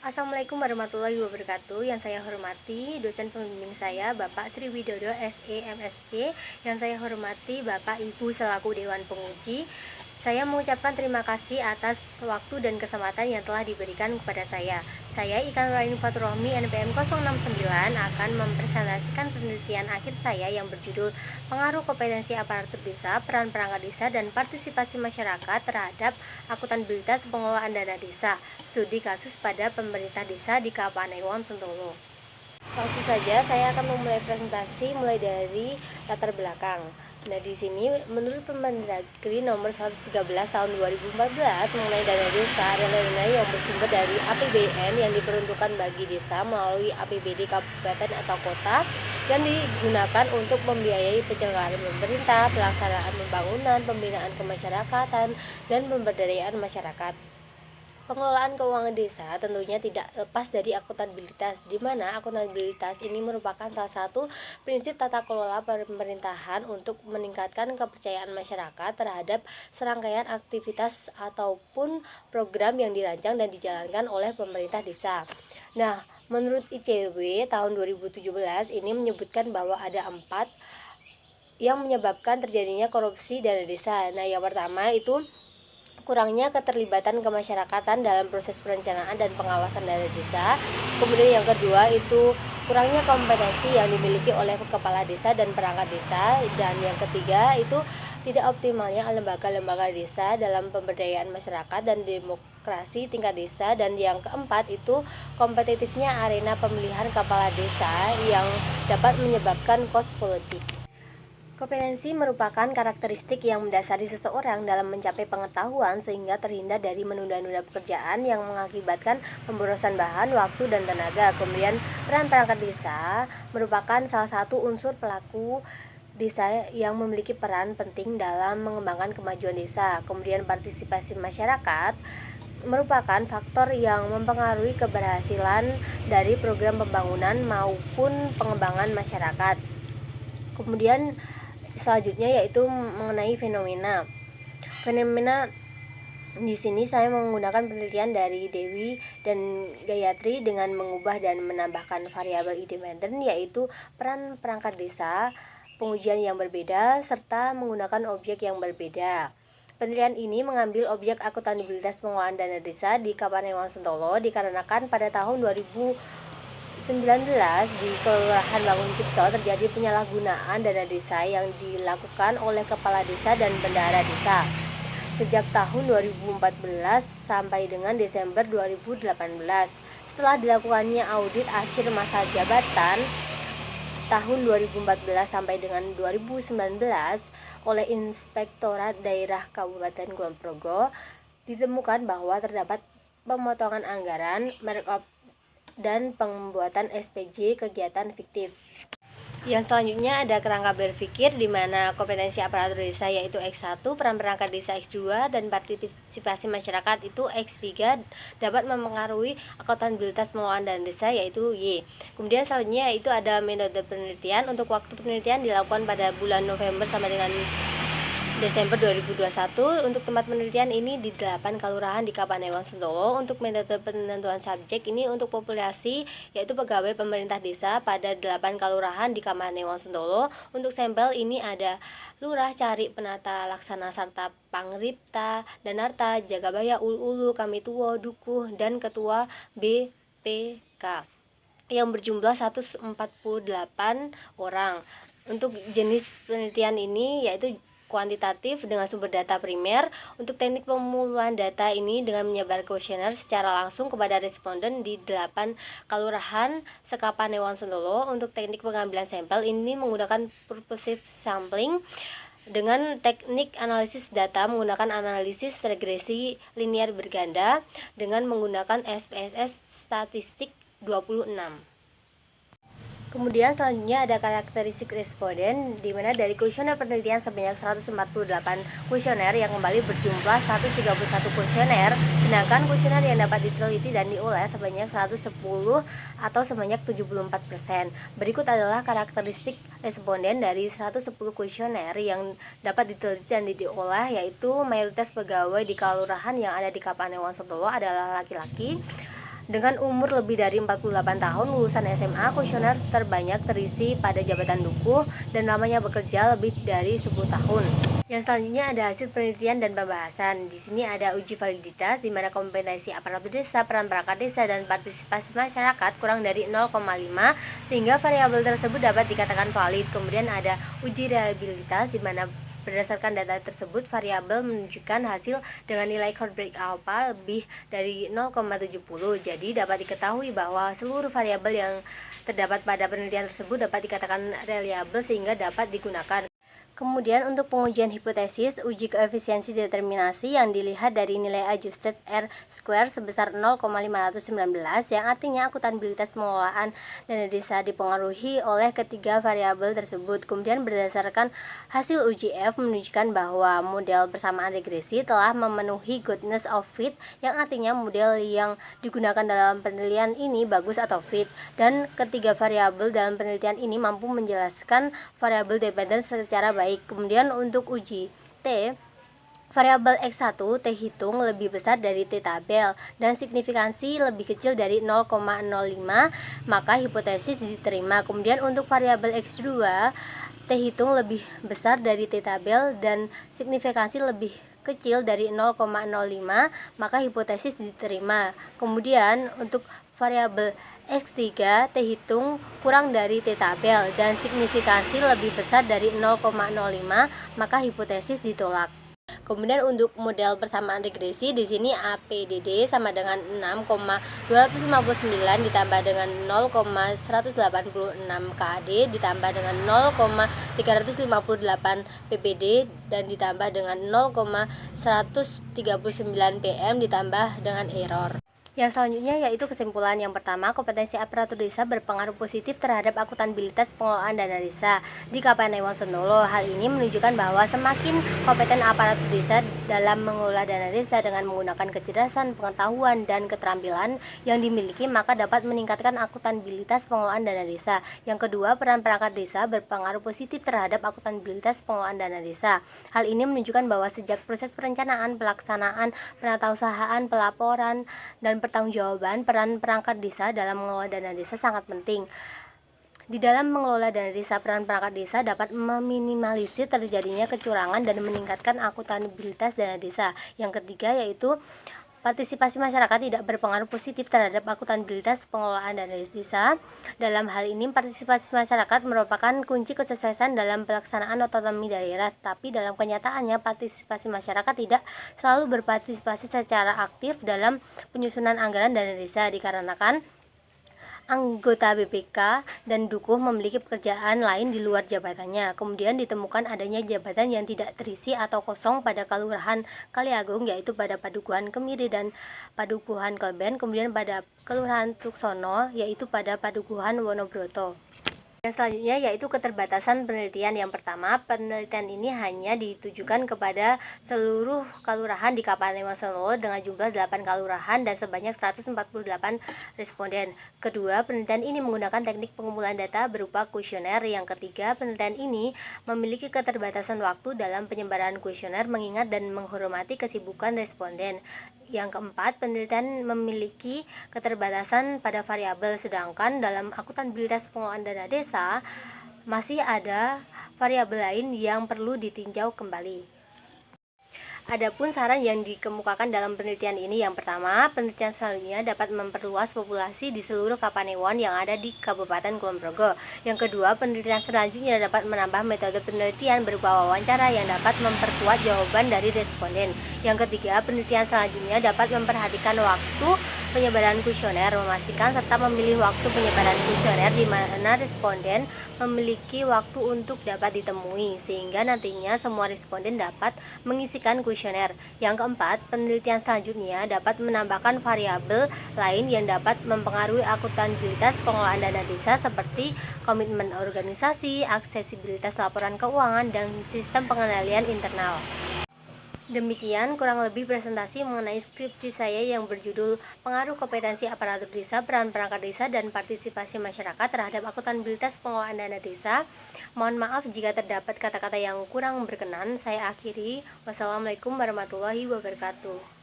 Assalamualaikum warahmatullahi wabarakatuh. Yang saya hormati dosen pembimbing saya Bapak Sri Widodo SE MSc. Yang saya hormati Bapak Ibu selaku Dewan Penguji. Saya mengucapkan terima kasih atas waktu dan kesempatan yang telah diberikan kepada saya. Saya Ikan Nuraini Faturrohmi NPM 069 akan mempresentasikan penelitian akhir saya yang berjudul Pengaruh Kompetensi Aparatur Desa, Peran Perangkat Desa, dan Partisipasi Masyarakat terhadap Akuntabilitas Pengelolaan Dana Desa. Studi kasus pada pemerintah desa di Kapanewon, Sentolo. Langsung saja saya akan memulai presentasi mulai dari latar belakang. Nah, di sini menurut Permendagri nomor 113 tahun 2014 mengenai dana desa adalah dana yang bersumber dari APBN yang diperuntukkan bagi desa melalui APBD kabupaten atau kota yang digunakan untuk membiayai penyelenggaraan pemerintah, pelaksanaan pembangunan, pembinaan kemasyarakatan, dan pemberdayaan masyarakat. Pengelolaan keuangan desa tentunya tidak lepas dari akuntabilitas, di mana akuntabilitas ini merupakan salah satu prinsip tata kelola pemerintahan untuk meningkatkan kepercayaan masyarakat terhadap serangkaian aktivitas ataupun program yang dirancang dan dijalankan oleh pemerintah desa. Nah, menurut ICW tahun 2017 ini menyebutkan bahwa ada 4 yang menyebabkan terjadinya korupsi dana desa. Nah, yang pertama itu kurangnya keterlibatan kemasyarakatan dalam proses perencanaan dan pengawasan dana desa. Kemudian yang kedua itu kurangnya kompetensi yang dimiliki oleh kepala desa dan perangkat desa. Dan yang ketiga itu tidak optimalnya lembaga-lembaga desa dalam pemberdayaan masyarakat dan demokrasi tingkat desa. Dan yang keempat itu kompetitifnya arena pemilihan kepala desa yang dapat menyebabkan kos politik. Kompetensi merupakan karakteristik yang mendasari seseorang dalam mencapai pengetahuan sehingga terhindar dari menunda-nunda pekerjaan yang mengakibatkan pemborosan bahan, waktu, dan tenaga. Kemudian peran perangkat desa merupakan salah satu unsur pelaku desa yang memiliki peran penting dalam mengembangkan kemajuan desa. Kemudian partisipasi masyarakat merupakan faktor yang mempengaruhi keberhasilan dari program pembangunan maupun pengembangan masyarakat. Kemudian selanjutnya yaitu mengenai fenomena. Di sini saya menggunakan penelitian dari Dewi dan Gayatri dengan mengubah dan menambahkan variabel independen yaitu peran perangkat desa, pengujian yang berbeda, serta menggunakan objek yang berbeda. Penelitian ini mengambil objek akuntabilitas pengelolaan dana desa di Kapanewon, Sentolo dikarenakan pada tahun 2019 di Kelurahan Bangun Cipto terjadi penyalahgunaan dana desa yang dilakukan oleh kepala desa dan bendahara desa sejak tahun 2014 sampai dengan Desember 2018. Setelah dilakukannya audit akhir masa jabatan tahun 2014 sampai dengan 2019 oleh Inspektorat Daerah Kabupaten Kulon Progo, ditemukan bahwa terdapat pemotongan anggaran, markup, dan pembuatan SPJ kegiatan fiktif. Yang selanjutnya ada kerangka berpikir di mana kompetensi aparatur desa yaitu X1, peran perangkat desa X2, dan partisipasi masyarakat itu X3 dapat mempengaruhi akuntabilitas pengelolaan dana desa yaitu Y. Kemudian selanjutnya itu ada metode penelitian. Untuk waktu penelitian dilakukan pada bulan November sampai dengan Desember 2021. Untuk tempat penelitian ini di 8 kelurahan di Kapanewon, Sentolo. Untuk metode penentuan subjek ini untuk populasi yaitu pegawai pemerintah desa pada 8 kelurahan di Kapanewon, Sentolo. Untuk sampel ini ada Lurah, Cari, Penata, Laksana, Sarta, Pangripta, Danarta, Jagabaya, Ulu, Kamituwo, Dukuh, dan Ketua BPK yang berjumlah 148 orang. Untuk jenis penelitian ini yaitu kuantitatif dengan sumber data primer. Untuk teknik pemuluhan data ini dengan menyebar kuesioner secara langsung kepada responden di 8 kelurahan se-Kapanewon, Sentolo. Untuk teknik pengambilan sampel ini menggunakan purposive sampling. Dengan teknik analisis data menggunakan analisis regresi linear berganda dengan menggunakan SPSS statistik 26. Kemudian selanjutnya ada karakteristik responden di mana dari kuesioner penelitian sebanyak 148 kuesioner yang kembali berjumlah 131 kuesioner, sedangkan kuesioner yang dapat diteliti dan diolah sebanyak 110 atau sebanyak 74%. Berikut adalah karakteristik responden dari 110 kuesioner yang dapat diteliti dan diolah, yaitu mayoritas pegawai di kelurahan yang ada di Kapanewon, Sentolo adalah laki-laki. Dengan umur lebih dari 48 tahun, lulusan SMA, kuesioner terbanyak terisi pada jabatan dukuh dan lamanya bekerja lebih dari 10 tahun. Yang selanjutnya ada hasil penelitian dan pembahasan. Di sini ada uji validitas di mana kompetensi aparatur desa, peran perangkat desa, dan partisipasi masyarakat kurang dari 0,5 sehingga variabel tersebut dapat dikatakan valid. Kemudian ada uji reliabilitas di mana berdasarkan data tersebut, variabel menunjukkan hasil dengan nilai Codebrink alpha lebih dari 0,70. Jadi dapat diketahui bahwa seluruh variabel yang terdapat pada penelitian tersebut dapat dikatakan reliable sehingga dapat digunakan. Kemudian untuk pengujian hipotesis, uji koefisiensi determinasi yang dilihat dari nilai adjusted R-square sebesar 0,519 yang artinya akuntabilitas pengelolaan dana desa dipengaruhi oleh ketiga variabel tersebut. Kemudian berdasarkan hasil uji F menunjukkan bahwa model persamaan regresi telah memenuhi goodness of fit yang artinya model yang digunakan dalam penelitian ini bagus atau fit, dan ketiga variabel dalam penelitian ini mampu menjelaskan variabel dependent secara baik. Kemudian untuk uji T, variabel X1 T hitung lebih besar dari T tabel dan signifikansi lebih kecil dari 0,05, maka hipotesis diterima. Kemudian untuk variabel X2 T hitung lebih besar dari T tabel dan signifikansi lebih kecil dari 0,05, maka hipotesis diterima. Kemudian untuk variabel X3 T hitung kurang dari T tabel dan signifikansi lebih besar dari 0,05, maka hipotesis ditolak. Kemudian untuk model persamaan regresi di sini APDD sama dengan 6,259 ditambah dengan 0,186 KAD ditambah dengan 0,358 PPD dan ditambah dengan 0,139 PM ditambah dengan error. Yang selanjutnya yaitu kesimpulan. Yang pertama, kompetensi aparatur desa berpengaruh positif terhadap akuntabilitas pengelolaan dana desa di KPN Wonosobo. Hal ini menunjukkan bahwa semakin kompeten aparatur desa dalam mengelola dana desa dengan menggunakan kecerdasan, pengetahuan, dan keterampilan yang dimiliki, maka dapat meningkatkan akuntabilitas pengelolaan dana desa. Yang kedua, peran perangkat desa berpengaruh positif terhadap akuntabilitas pengelolaan dana desa. Hal ini menunjukkan bahwa sejak proses perencanaan, pelaksanaan, penatausahaan, pelaporan, dan pertanggungjawaban, peran perangkat desa dalam mengelola dana desa sangat penting. Di dalam mengelola dana desa, peran perangkat desa dapat meminimalisir terjadinya kecurangan dan meningkatkan akuntabilitas dana desa. Yang ketiga yaitu partisipasi masyarakat tidak berpengaruh positif terhadap akuntabilitas pengelolaan dana desa. Dalam hal ini, partisipasi masyarakat merupakan kunci kesuksesan dalam pelaksanaan otonomi daerah. Tapi dalam kenyataannya, partisipasi masyarakat tidak selalu berpartisipasi secara aktif dalam penyusunan anggaran dana desa dikarenakan anggota BPK dan dukuh memiliki pekerjaan lain di luar jabatannya. Kemudian ditemukan adanya jabatan yang tidak terisi atau kosong pada Kelurahan Kaliagung, yaitu pada Padukuhan Kemiri dan Padukuhan Kleben. Kemudian pada Kelurahan Truksono, yaitu pada Padukuhan Wonobroto. Yang selanjutnya yaitu keterbatasan penelitian. Yang pertama, penelitian ini hanya ditujukan kepada seluruh kelurahan di Kabupaten Wonosobo dengan jumlah 8 kelurahan dan sebanyak 148 responden. Kedua, penelitian ini menggunakan teknik pengumpulan data berupa kuesioner. Yang ketiga, penelitian ini memiliki keterbatasan waktu dalam penyebaran kuesioner mengingat dan menghormati kesibukan responden. Yang keempat, penelitian memiliki keterbatasan pada variabel, sedangkan dalam akuntabilitas pengelolaan dana desa masih ada variabel lain yang perlu ditinjau kembali. Adapun saran yang dikemukakan dalam penelitian ini, yang pertama, penelitian selanjutnya dapat memperluas populasi di seluruh Kapanewon yang ada di Kabupaten Kulon Progo. Yang kedua, penelitian selanjutnya dapat menambah metode penelitian berupa wawancara yang dapat memperkuat jawaban dari responden. Yang ketiga, penelitian selanjutnya dapat memperhatikan waktu penyebaran kuesioner, memastikan serta memilih waktu penyebaran kuesioner di mana responden memiliki waktu untuk dapat ditemui, sehingga nantinya semua responden dapat mengisikan kuesioner. Yang keempat, penelitian selanjutnya dapat menambahkan variabel lain yang dapat mempengaruhi akuntabilitas pengelolaan dana desa seperti komitmen organisasi, aksesibilitas laporan keuangan, dan sistem pengendalian internal. Demikian kurang lebih presentasi mengenai skripsi saya yang berjudul Pengaruh Kompetensi Aparatur Desa, Peran Perangkat Desa, dan Partisipasi Masyarakat terhadap Akuntabilitas Pengelolaan Dana Desa. Mohon maaf jika terdapat kata-kata yang kurang berkenan. Saya akhiri. Wassalamualaikum warahmatullahi wabarakatuh.